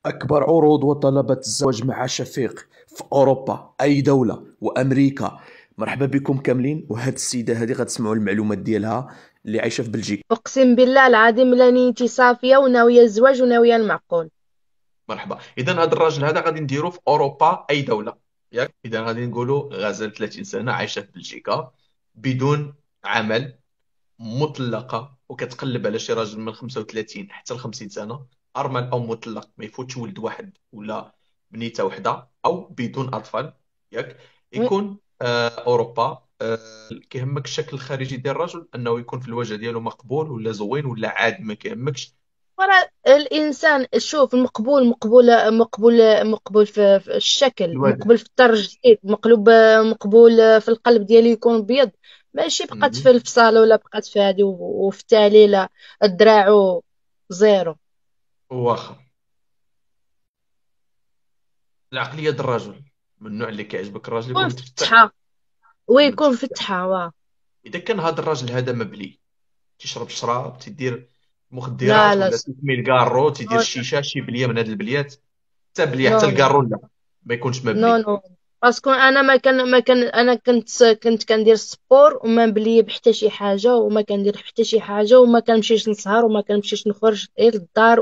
أكبر عروض وطلبات الزواج مع شفيق في أوروبا، أي دولة، وأمريكا. مرحبا بكم كاملين. وهاد السيدة هذه غتسمعوا المعلومات ديالها اللي عايشة في بلجيكا. أقسم بالله العظيم لاني انتي صافية وناوية الزواج وناوية المعقول. مرحبا. اذا هذا الراجل هذا غادي نديرو في اوروبا اي دوله، ياك؟ اذا غادي نقولوا غزال 30 سنه عايشه في بلجيكا بدون عمل، مطلقه، وكتقلب على شي راجل من 35 حتى ل 50 سنه، ارمل او مطلق، ما يفوتش ولد واحد ولا بنيته وحده، او بدون اطفال، ياك؟ وي- يكون اوروبا. كيهمك الشكل الخارجي ديال الرجل، انه يكون في الوجه ديالو مقبول ولا زوين ولا عاد، ما كيهمكش. ورا الإنسان، شوف، المقبول مقبول في الشكل، الوجه. مقبول في الترجيل، مقبول في القلب ديالو يكون بيض. ماشي بقات في مهم. الفصال ولا بقات في هادي وفي التالي الدراعو زيرو. واخا. العقلية ديال الرجل من النوع اللي كيعجبك الراجل يكون يكون متفتح. فتحة، ويكون متفتح. فتحة واه. اذا كان هذا الراجل هذا مبلي، تيشرب الشراب، تيدير لا مخدرات، لا ولا تيسمي الكارو، تيدير الشيشه، شي بليه من هاد البليات، حتى بليه، نو حتى نو الكارو لا، ما يكونش نو مبلي. نو. باسكو انا ما كان انا كنت كندير سبور وما بلي بحتى شي حاجه، وما كندير حتى شي حاجه، وما كنمشيش نسهر، وما كنمشيش نخرج غير للدار.